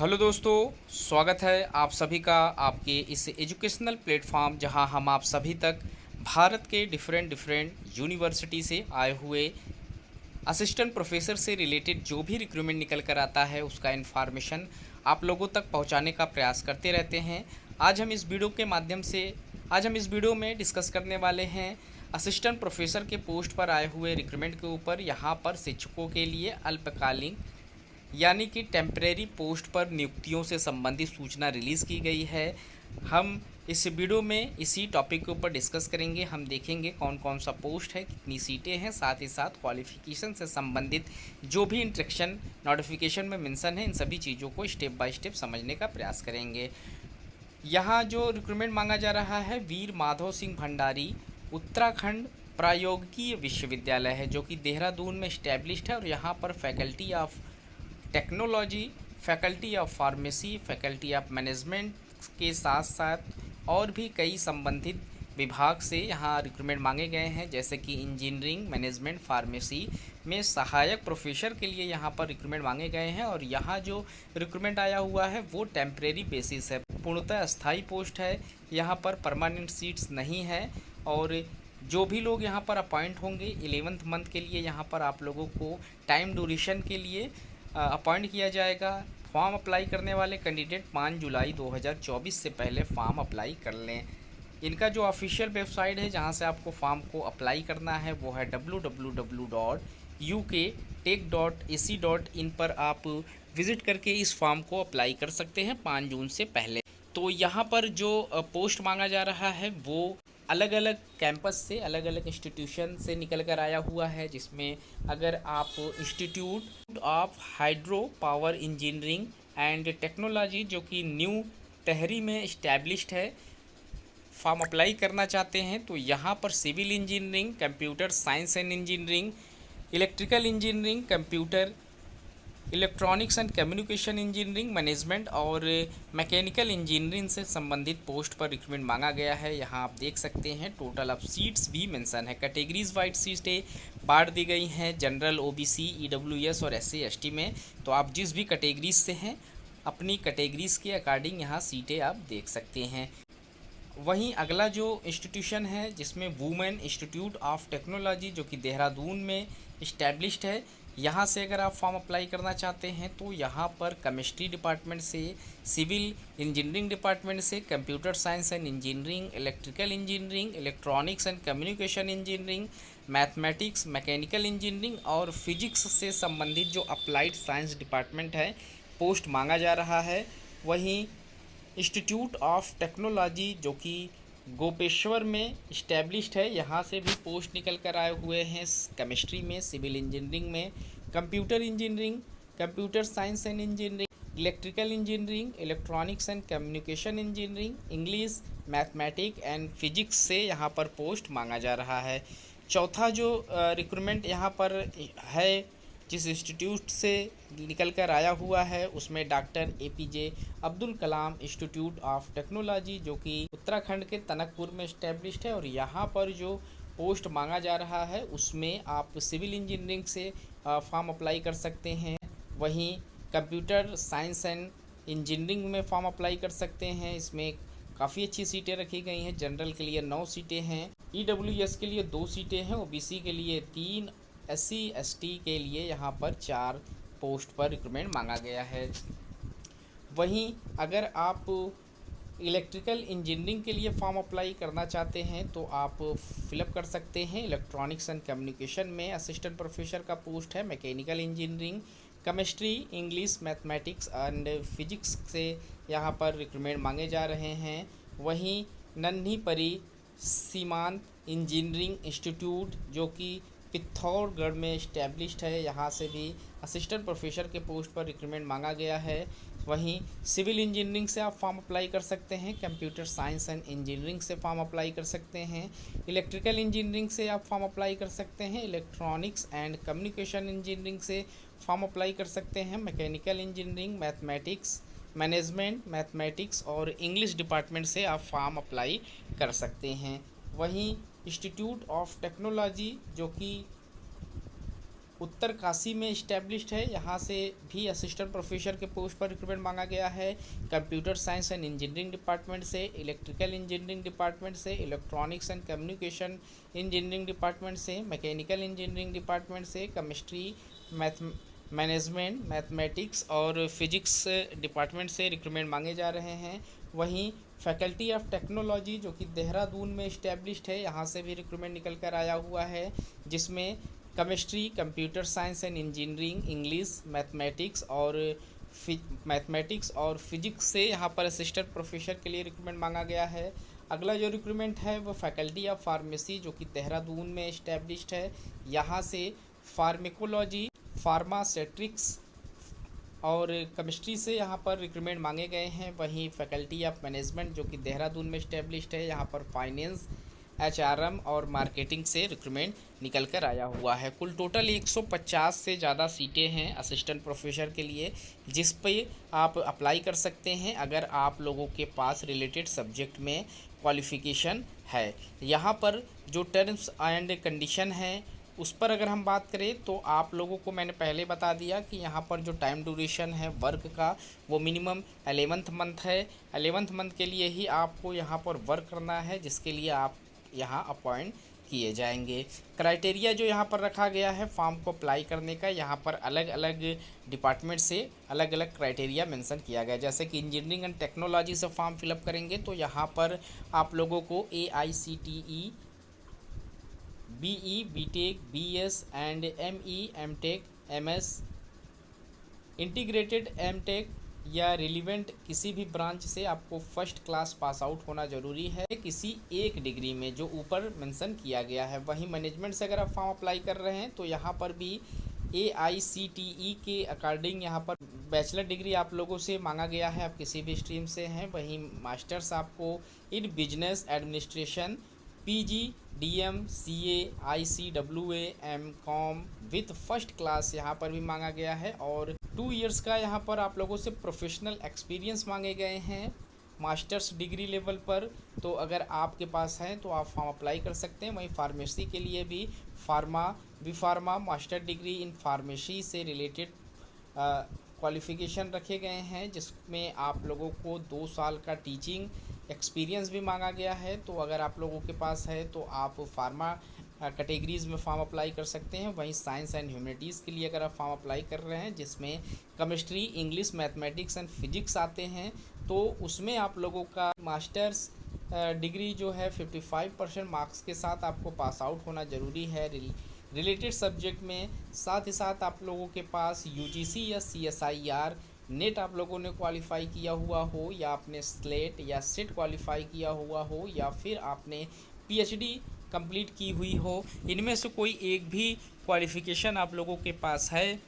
Hello दोस्तों, स्वागत है आप सभी का आपके इस एजुकेशनल प्लेटफॉर्म जहां हम आप सभी तक भारत के डिफरेंट डिफरेंट यूनिवर्सिटी से आए हुए असिस्टेंट प्रोफेसर से रिलेटेड जो भी रिक्रूटमेंट निकल कर आता है उसका इन्फॉर्मेशन आप लोगों तक पहुंचाने का प्रयास करते रहते हैं। आज हम इस वीडियो के माध्यम से आज हम इस वीडियो में डिस्कस करने वाले हैं असिस्टेंट प्रोफेसर के पोस्ट पर आए हुए रिक्रूटमेंट के ऊपर। यहाँ पर शिक्षकों के लिए अल्पकालीन यानी कि टेम्परेरी पोस्ट पर नियुक्तियों से संबंधित सूचना रिलीज़ की गई है। हम इस वीडियो में इसी टॉपिक के ऊपर डिस्कस करेंगे। हम देखेंगे कौन कौन सा पोस्ट है, कितनी सीटें हैं, साथ ही साथ क्वालिफ़िकेशन से संबंधित जो भी इंस्ट्रक्शन नोटिफिकेशन में मेंशन है, इन सभी चीज़ों को स्टेप बाय स्टेप समझने का प्रयास करेंगे। यहाँ जो रिक्रूटमेंट मांगा जा रहा है वीर माधव सिंह भंडारी उत्तराखंड प्रायोगिकी विश्वविद्यालय है, जो कि देहरादून में इस्टेब्लिश्ड है। और यहाँ पर faculty of technology, faculty of pharmacy, faculty of management के साथ साथ और भी कई संबंधित विभाग से यहाँ रिक्रूटमेंट मांगे गए हैं, जैसे कि इंजीनियरिंग, मैनेजमेंट, फार्मेसी में सहायक प्रोफेसर के लिए यहाँ पर रिक्रूटमेंट मांगे गए हैं। और यहाँ जो रिक्रूटमेंट आया हुआ है वो टेम्परेरी बेसिस है, पूर्णतः अस्थायी पोस्ट है। यहाँ पर परमानेंट सीट्स नहीं है। और जो भी लोग यहाँ पर अपॉइंट होंगे 11th मंथ के लिए यहाँ पर आप लोगों को टाइम ड्यूरेशन के लिए अपॉइंट किया जाएगा। फॉर्म अप्लाई करने वाले कैंडिडेट 5 जुलाई 2024 से पहले फॉर्म अप्लाई कर लें। इनका जो ऑफिशियल वेबसाइट है जहां से आपको फॉर्म को अप्लाई करना है वो है www.uktech.ac.in पर आप विज़िट करके इस फॉर्म को अप्लाई कर सकते हैं 5 जून से पहले। तो यहाँ पर जो पोस्ट मांगा जा रहा है वो अलग अलग कैंपस से, अलग अलग इंस्टीट्यूशन से निकल कर आया हुआ है, जिसमें अगर आप institute of hydro power engineering and technology जो कि न्यू टहरी में इस्टेब्लिश्ड है, फॉर्म अप्लाई करना चाहते हैं तो यहाँ पर civil engineering, computer science and engineering, electrical engineering, computer electronics and communication engineering, management और मैकेनिकल इंजीनियरिंग से संबंधित पोस्ट पर रिक्रूटमेंट मांगा गया है। यहाँ आप देख सकते हैं टोटल ऑफ सीट्स भी मेंशन है। कैटेगरीज वाइज सीटें बांट दी गई हैं, जनरल, ओबीसी, ईडब्ल्यूएस और एससी एसटी में। तो आप जिस भी कैटेगरीज से हैं अपनी कैटेगरीज के अकॉर्डिंग यहाँ सीटें आप देख सकते हैं। वहीं अगला जो इंस्टीट्यूशन है जिसमें वुमेन इंस्टीट्यूट ऑफ टेक्नोलॉजी जो कि देहरादून में इस्टेब्लिश्ड है, यहाँ से अगर आप फॉर्म अप्लाई करना चाहते हैं तो यहाँ पर केमिस्ट्री डिपार्टमेंट से, सिविल इंजीनियरिंग डिपार्टमेंट से, computer science and engineering, electrical engineering, electronics and communication engineering, mathematics, mechanical engineering और फिजिक्स से संबंधित जो अप्लाइड साइंस डिपार्टमेंट है पोस्ट मांगा जा रहा है। वहीं इंस्टीट्यूट ऑफ टेक्नोलॉजी जो कि गोपेश्वर में इस्टेब्लिश्ड है, यहाँ से भी पोस्ट निकल कर आए हुए हैं केमिस्ट्री में, सिविल इंजीनियरिंग में, computer engineering, computer science and engineering, electrical engineering, electronics and communication engineering, English, mathematics and physics से यहाँ पर पोस्ट मांगा जा रहा है। चौथा जो रिक्रूटमेंट यहाँ पर है जिस इंस्टीट्यूट से निकल कर आया हुआ है उसमें doctor APJ Abdul Kalam institute of technology जो कि उत्तराखंड के टनकपुर में इस्टेब्लिश्ड है। और यहाँ पर जो पोस्ट मांगा जा रहा है उसमें आप सिविल इंजीनियरिंग से फॉर्म अप्लाई कर सकते हैं। वहीं कंप्यूटर साइंस एंड इंजीनियरिंग में फॉर्म अप्लाई कर सकते हैं। इसमें काफ़ी अच्छी सीटें रखी गई हैं। जनरल के लिए 9 सीटें हैं, ईडब्ल्यूएस के लिए 2 सीटें हैं, ओबीसी के लिए 3, एससी एसटी के लिए यहाँ पर 4 पोस्ट पर रिक्रूटमेंट मांगा गया है। वहीं अगर आप इलेक्ट्रिकल इंजीनियरिंग के लिए फॉर्म अप्लाई करना चाहते हैं तो आप फिलअप कर सकते हैं। इलेक्ट्रॉनिक्स एंड कम्युनिकेशन में असिस्टेंट प्रोफेसर का पोस्ट है। Mechanical engineering, chemistry, English, mathematics and physics से यहाँ पर रिक्रूटमेंट मांगे जा रहे हैं। वहीं नन्ही परी सीमांत इंजीनियरिंग इंस्टीट्यूट जो कि पिथौरागढ़ में इस्टेब्लिश्ड है, यहाँ से भी असिस्टेंट प्रोफेसर के पोस्ट पर रिक्रूटमेंट मांगा गया है। वहीं सिविल इंजीनियरिंग से आप फॉर्म अप्लाई कर सकते हैं, कंप्यूटर साइंस एंड इंजीनियरिंग से फॉर्म अप्लाई कर सकते हैं, इलेक्ट्रिकल इंजीनियरिंग से आप फॉर्म अप्लाई कर सकते हैं, इलेक्ट्रॉनिक्स एंड कम्युनिकेशन इंजीनियरिंग से फॉर्म अप्लाई कर सकते हैं, mechanical engineering, mathematics, management, mathematics और इंग्लिश डिपार्टमेंट से आप फॉर्म अप्लाई कर सकते हैं। वहीं इंस्टीट्यूट ऑफ टेक्नोलॉजी जो कि उत्तरकाशी में इस्टेब्लिश्ड है। यहाँ से भी असिस्टेंट प्रोफेसर के पोस्ट पर रिक्रूटमेंट मांगा गया है। Computer science and engineering department से, इलेक्ट्रिकल इंजीनियरिंग डिपार्टमेंट से, electronics and communication engineering department से, मैकेनिकल इंजीनियरिंग डिपार्टमेंट से, केमिस्ट्री, मैनेजमेंट, मैथमेटिक्स और फिजिक्स डिपार्टमेंट से रिक्रूटमेंट मांगे जा रहे हैं। वहीं फैकल्टी ऑफ टेक्नोलॉजी जो कि देहरादून में इस्टेब्लिश्ड है, यहाँ से भी रिक्रूटमेंट निकल कर आया हुआ है, जिसमें chemistry, computer science and engineering, English, mathematics और फिजिक्स से यहाँ पर असिस्टेंट प्रोफेसर के लिए रिक्रूटमेंट मांगा गया है। अगला जो रिक्रूटमेंट है वो फैकल्टी ऑफ फार्मेसी जो कि देहरादून में इस्टेब्लिश्ड है, यहाँ से फार्मेकोलॉजी, फार्मासेट्रिक्स और केमिस्ट्री से यहाँ पर रिक्रूटमेंट मांगे गए हैं। वहीं फैकल्टी ऑफ मैनेजमेंट जो कि देहरादून में इस्टेब्लिश्ड है, यहाँ पर फाइनेंस, एचआरएम और मार्केटिंग से रिक्रूटमेंट निकल कर आया हुआ है। कुल टोटल 150 से ज़्यादा सीटें हैं असिस्टेंट प्रोफेसर के लिए, जिस पे आप अप्लाई कर सकते हैं अगर आप लोगों के पास रिलेटेड सब्जेक्ट में क्वालिफ़िकेशन है। यहाँ पर जो टर्म्स एंड कंडीशन हैं उस पर अगर हम बात करें तो आप लोगों को मैंने पहले बता दिया कि यहाँ पर जो टाइम ड्यूरेशन है वर्क का वो मिनिमम 11th मंथ है। 11th मंथ के लिए ही आपको यहाँ पर वर्क करना है, जिसके लिए आप यहाँ अपॉइंट किए जाएंगे। क्राइटेरिया जो यहाँ पर रखा गया है फॉर्म को अप्लाई करने का, यहाँ पर अलग अलग डिपार्टमेंट से अलग अलग क्राइटेरिया मेंशन किया गया है। जैसे कि इंजीनियरिंग एंड टेक्नोलॉजी से फॉर्म फिलअप करेंगे तो यहाँ पर आप लोगों को AICTE, BE, BTech, BS and ME, MTech, MS, integrated MTech या रिलीवेंट किसी भी ब्रांच से आपको फर्स्ट क्लास पास आउट होना ज़रूरी है किसी एक डिग्री में जो ऊपर मेंशन किया गया है। वहीं मैनेजमेंट से अगर आप फॉर्म अप्लाई कर रहे हैं तो यहाँ पर भी AICTE के अकॉर्डिंग यहाँ पर बैचलर डिग्री आप लोगों से मांगा गया है, आप किसी भी स्ट्रीम से हैं। वहीं मास्टर्स आपको in business administration, PG, DM, CA, ICWA, MCOM with first class यहाँ पर भी मांगा गया है। और 2 इयर्स का यहाँ पर आप लोगों से प्रोफेशनल एक्सपीरियंस मांगे गए हैं मास्टर्स डिग्री लेवल पर। तो अगर आपके पास है तो आप फॉर्म अप्लाई कर सकते हैं। वहीं फार्मेसी के लिए भी pharma master degree in pharmacy से रिलेटेड क्वालिफ़िकेशन रखे गए हैं, जिसमें आप लोगों को 2 साल का टीचिंग एक्सपीरियंस भी मांगा गया है। तो अगर आप लोगों के पास है तो आप फार्मा कैटेगरीज़ में फॉर्म अप्लाई कर सकते हैं। वहीं साइंस एंड ह्यूमैनिटीज़ के लिए अगर आप फॉर्म अप्लाई कर रहे हैं जिसमें chemistry, English, mathematics and physics आते हैं, तो उसमें आप लोगों का मास्टर्स डिग्री जो है 55% मार्क्स के साथ आपको पास आउट होना ज़रूरी है रिलेटेड सब्जेक्ट में। साथ ही साथ आप लोगों के पास UGC या CSIR नेट आप लोगों ने क्वालिफाई किया हुआ हो, या आपने स्लेट या सेट क्वालिफाई किया हुआ हो, या फिर आपने PhD कंप्लीट की हुई हो। इनमें से कोई एक भी क्वालिफ़िकेशन आप लोगों के पास है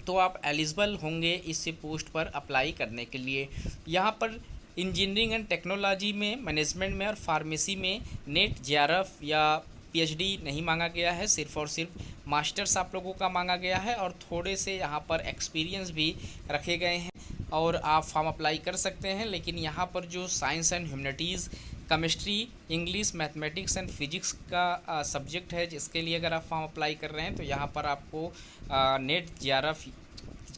तो आप एलिजिबल होंगे इस पोस्ट पर अप्लाई करने के लिए। यहाँ पर इंजीनियरिंग एंड टेक्नोलॉजी में, मैनेजमेंट में और फार्मेसी में नेट, JRF या PhD नहीं मांगा गया है, सिर्फ़ और सिर्फ मास्टर्स आप लोगों का मांगा गया है। और थोड़े से यहाँ पर एक्सपीरियंस भी रखे गए हैं और आप फॉर्म अप्लाई कर सकते हैं। लेकिन यहाँ पर जो science and humanities, chemistry, English, mathematics and physics का सब्जेक्ट है जिसके लिए अगर आप फॉर्म अप्लाई कर रहे हैं तो यहाँ पर आपको नेट, JRF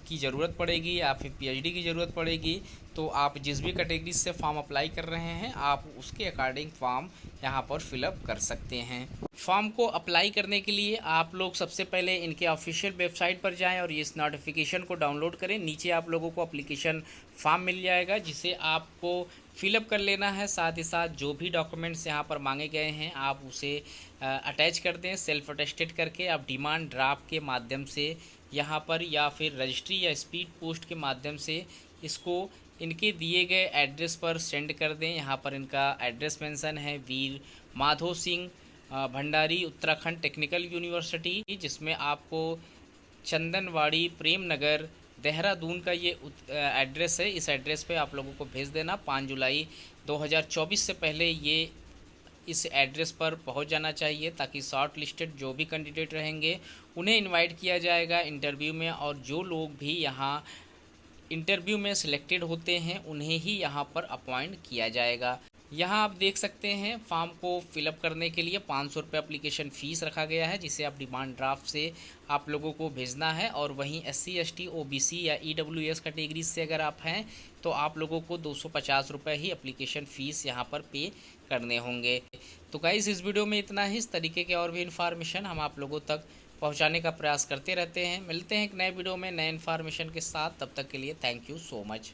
की ज़रूरत पड़ेगी या फिर PhD की ज़रूरत पड़ेगी। तो आप जिस भी कैटेगरी से फॉर्म अप्लाई कर रहे हैं आप उसके अकॉर्डिंग फॉर्म यहाँ पर फिलअप कर सकते हैं। फॉर्म को अप्लाई करने के लिए आप लोग सबसे पहले इनके ऑफिशियल वेबसाइट पर जाएं और इस नोटिफिकेशन को डाउनलोड करें। नीचे आप लोगों को एप्लीकेशन फॉर्म मिल जाएगा जिसे आपको फिलअप कर लेना है। साथ ही साथ जो भी डॉक्यूमेंट्स यहाँ पर मांगे गए हैं आप उसे अटैच कर दें सेल्फ अटेस्टेड करके। आप डिमांड ड्राफ्ट के माध्यम से यहाँ पर या फिर रजिस्ट्री या स्पीड पोस्ट के माध्यम से इसको इनके दिए गए एड्रेस पर सेंड कर दें। यहाँ पर इनका एड्रेस मेंशन है, वीर माधो सिंह भंडारी, उत्तराखंड टेक्निकल यूनिवर्सिटी, जिसमें आपको चंदनवाड़ी, प्रेम नगर, देहरादून का ये एड्रेस है। इस एड्रेस पे आप लोगों को भेज देना। 5 जुलाई 2024 से पहले ये इस एड्रेस पर पहुंच जाना चाहिए, ताकि शॉर्ट लिस्टेड जो भी कैंडिडेट रहेंगे उन्हें इनवाइट किया जाएगा इंटरव्यू में। और जो लोग भी यहाँ इंटरव्यू में सिलेक्टेड होते हैं उन्हें ही यहाँ पर अपॉइंट किया जाएगा। यहाँ आप देख सकते हैं फॉर्म को फिलअप करने के लिए 500 रुपये अप्लीकेशन फ़ीस रखा गया है, जिसे आप डिमांड ड्राफ्ट से आप लोगों को भेजना है। और वहीं SC ST OBC या EWS कैटेगरी से अगर आप हैं तो आप लोगों को 250 रुपये ही अप्लीकेशन फ़ीस यहाँ पर पे करने होंगे। तो गाइस इस वीडियो में इतना ही। इस तरीके के और भी इन्फॉर्मेशन हम आप लोगों तक पहुँचाने का प्रयास करते रहते हैं। मिलते हैं एक नए वीडियो में नए इन्फॉर्मेशन के साथ। तब तक के लिए थैंक यू सो मच।